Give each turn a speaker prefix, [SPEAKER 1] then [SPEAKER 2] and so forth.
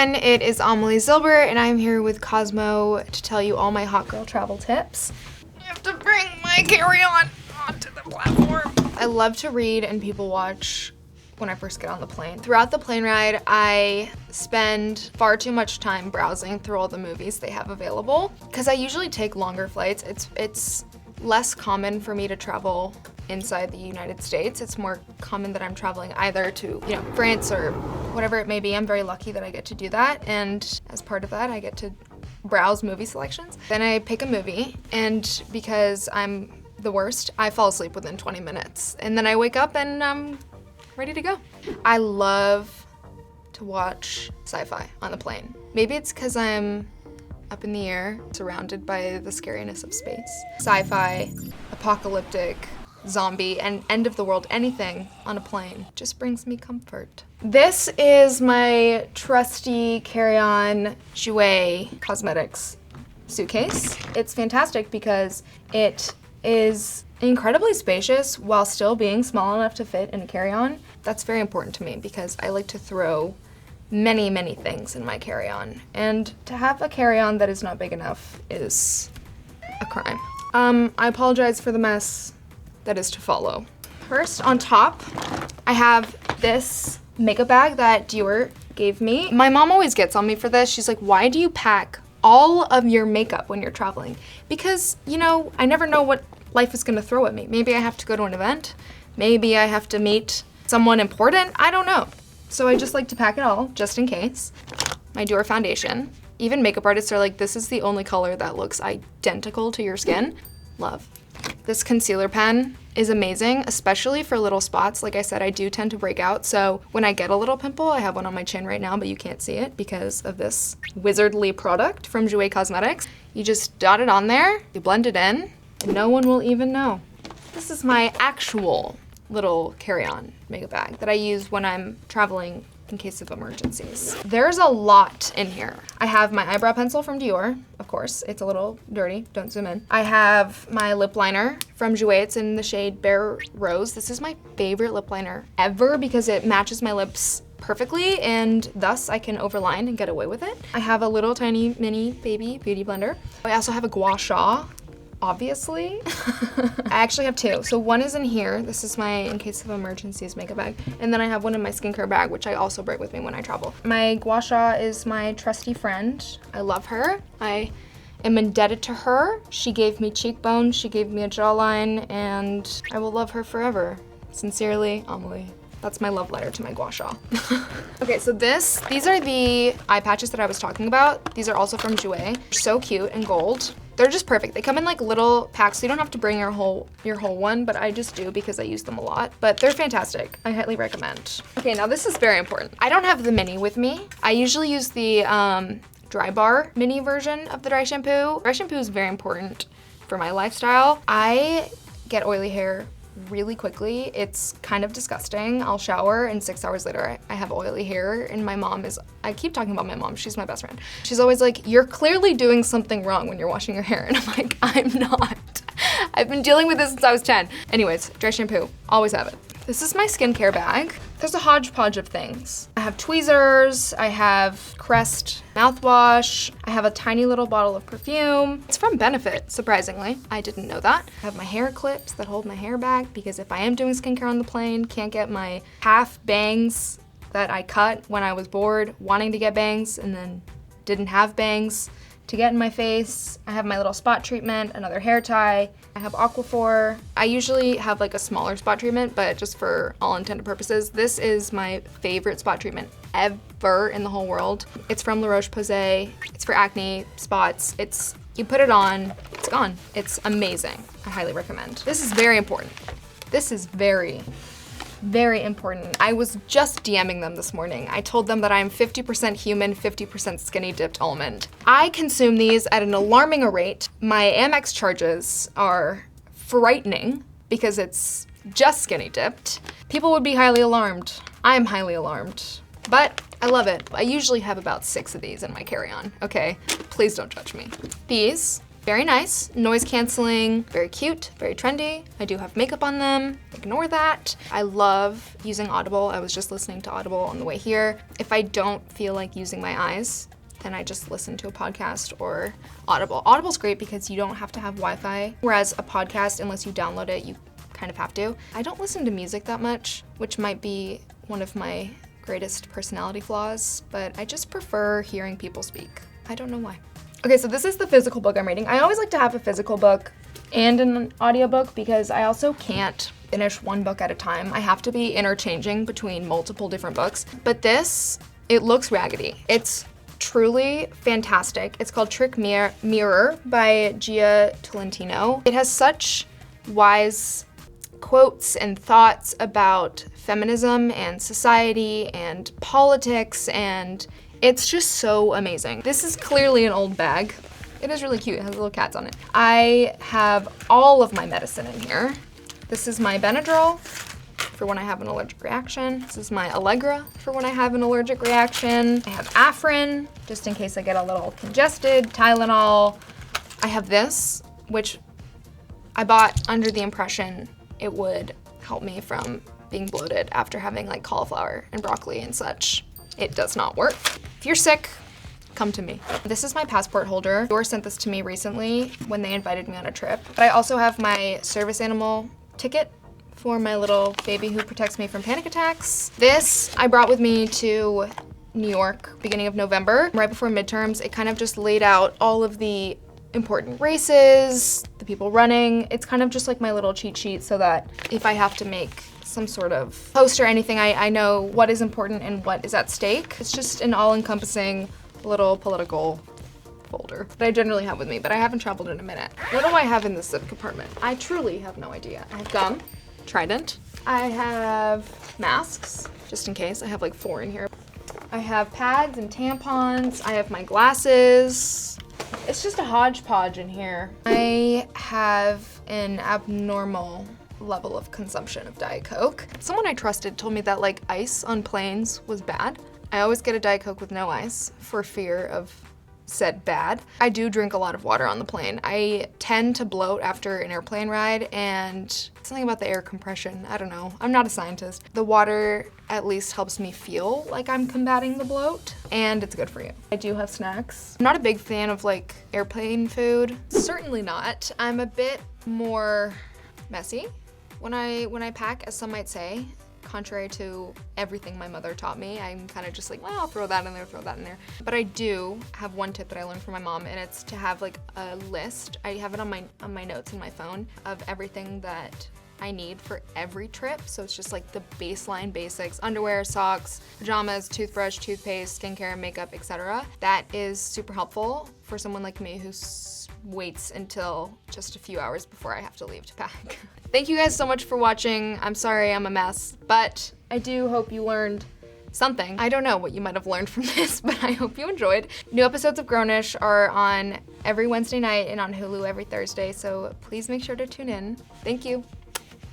[SPEAKER 1] everyone, it is Amelie Zilber and I'm here with Cosmo to tell you all my hot girl travel tips. I have to bring my carry-on onto the platform. I love to read and people watch when I first get on the plane. Throughout the plane ride, I spend far too much time browsing through all the movies they have available because I usually take longer flights. It's less common for me to travel inside the United States. It's more common that I'm traveling either to, France or whatever it may be. I'm very lucky that I get to do that. And as part of that, I get to browse movie selections. Then I pick a movie, and because I'm the worst, I fall asleep within 20 minutes. And then I wake up and I'm ready to go. I love to watch sci-fi on the plane. Maybe it's because I'm up in the air, surrounded by the scariness of space. Sci-fi, apocalyptic, zombie, and end of the world, anything on a plane just brings me comfort. This is my trusty carry-on Jouer Cosmetics suitcase. It's fantastic because it is incredibly spacious while still being small enough to fit in a carry-on. That's very important to me because I like to throw many, many things in my carry-on. And to have a carry-on that is not big enough is a crime. I apologize for the mess that is to follow. First, on top, I have this makeup bag that Dior gave me. My mom always gets on me for this. She's like, why do you pack all of your makeup when you're traveling? Because, I never know what life is gonna throw at me. Maybe I have to go to an event. Maybe I have to meet someone important. I don't know. So I just like to pack it all, just in case. My Dior foundation. Even makeup artists are like, this is the only color that looks identical to your skin. Love. This concealer pen is amazing, especially for little spots. Like I said, I do tend to break out, so when I get a little pimple, I have one on my chin right now, but you can't see it because of this wizardly product from Jouer Cosmetics. You just dot it on there, you blend it in, and no one will even know. This is my actual little carry-on makeup bag that I use when I'm traveling in case of emergencies. There's a lot in here. I have my eyebrow pencil from Dior, of course. It's a little dirty, don't zoom in. I have my lip liner from Jouer. It's in the shade Bare Rose. This is my favorite lip liner ever because it matches my lips perfectly and thus I can overline and get away with it. I have a little tiny mini baby beauty blender. I also have a gua sha, obviously. I actually have two. So one is in here. This is my in case of emergencies makeup bag. And then I have one in my skincare bag, which I also bring with me when I travel. My gua sha is my trusty friend. I love her. I am indebted to her. She gave me cheekbones, she gave me a jawline, and I will love her forever. Sincerely, Amelie. That's my love letter to my gua sha. Okay, so these are the eye patches that I was talking about. These are also from Jouer. So cute and gold. They're just perfect. They come in like little packs, so you don't have to bring your whole one, but I just do because I use them a lot. But they're fantastic. I highly recommend. Okay, now this is very important. I don't have the mini with me. I usually use the dry bar mini version of the dry shampoo. Dry shampoo is very important for my lifestyle. I get oily hair really quickly. It's kind of disgusting. I'll shower and 6 hours later I have oily hair, and my mom I keep talking about my mom, she's my best friend. She's always like, you're clearly doing something wrong when you're washing your hair, and I'm like, I'm not. I've been dealing with this since I was 10. Anyways, dry shampoo, always have it. This is my skincare bag. There's a hodgepodge of things. I have tweezers, I have Crest mouthwash, I have a tiny little bottle of perfume. It's from Benefit, surprisingly. I didn't know that. I have my hair clips that hold my hair back because if I am doing skincare on the plane, can't get my half bangs that I cut when I was bored, wanting to get bangs and then didn't have bangs to get in my face. I have my little spot treatment, another hair tie. I have Aquaphor. I usually have like a smaller spot treatment, but just for all intended purposes, this is my favorite spot treatment ever in the whole world. It's from La Roche-Posay. It's for acne, spots. You put it on, it's gone. It's amazing. I highly recommend. This is very important. This is very important. I was just DMing them this morning. I told them that I'm 50% human, 50% skinny dipped almond. I consume these at an alarming rate. My Amex charges are frightening because it's just skinny dipped. People would be highly alarmed. I'm highly alarmed, but I love it. I usually have about 6 of these in my carry-on, okay? Please don't judge me. These Very nice, noise canceling, very cute, very trendy. I do have makeup on them, ignore that. I love using Audible. I was just listening to Audible on the way here. If I don't feel like using my eyes, then I just listen to a podcast or Audible. Audible's great because you don't have to have Wi-Fi, whereas a podcast, unless you download it, you kind of have to. I don't listen to music that much, which might be one of my greatest personality flaws, but I just prefer hearing people speak. I don't know why. Okay, so this is the physical book I'm reading. I always like to have a physical book and an audiobook because I also can't finish one book at a time. I have to be interchanging between multiple different books. But this, it looks raggedy. It's truly fantastic. It's called Trick Mirror by Gia Tolentino. It has such wise quotes and thoughts about feminism and society and politics, and it's just so amazing. This is clearly an old bag. It is really cute, it has little cats on it. I have all of my medicine in here. This is my Benadryl for when I have an allergic reaction. This is my Allegra for when I have an allergic reaction. I have Afrin, just in case I get a little congested, Tylenol. I have this, which I bought under the impression it would help me from being bloated after having like cauliflower and broccoli and such. It does not work. If you're sick, come to me. This is my passport holder. Dor sent this to me recently when they invited me on a trip. But I also have my service animal ticket for my little baby who protects me from panic attacks. This I brought with me to New York beginning of November, right before midterms. It kind of just laid out all of the important races, the people running. It's kind of just like my little cheat sheet so that if I have to make some sort of post or anything, I know what is important and what is at stake. It's just an all-encompassing little political folder that I generally have with me, but I haven't traveled in a minute. What do I have in this zip compartment? I truly have no idea. I have gum, Trident. I have masks, just in case. I have like 4 in here. I have pads and tampons. I have my glasses. It's just a hodgepodge in here. I have an abnormal level of consumption of Diet Coke. Someone I trusted told me that like ice on planes was bad. I always get a Diet Coke with no ice for fear of said bad. I do drink a lot of water on the plane. I tend to bloat after an airplane ride, and something about the air compression, I don't know. I'm not a scientist. The water at least helps me feel like I'm combating the bloat, and it's good for you. I do have snacks. I'm not a big fan of like airplane food. Certainly not. I'm a bit more messy when I pack, as some might say. Contrary to everything my mother taught me, I'm kind of just like, well, I'll throw that in there, throw that in there. But I do have one tip that I learned from my mom, and it's to have like a list. I have it on my notes in my phone of everything that I need for every trip. So it's just like the baseline basics: underwear, socks, pajamas, toothbrush, toothpaste, skincare, makeup, etc. That is super helpful for someone like me who waits until just a few hours before I have to leave to pack. Thank you guys so much for watching. I'm sorry I'm a mess, but I do hope you learned something. I don't know what you might have learned from this, but I hope you enjoyed. New episodes of Grownish are on every Wednesday night and on Hulu every Thursday, so please make sure to tune in. Thank you.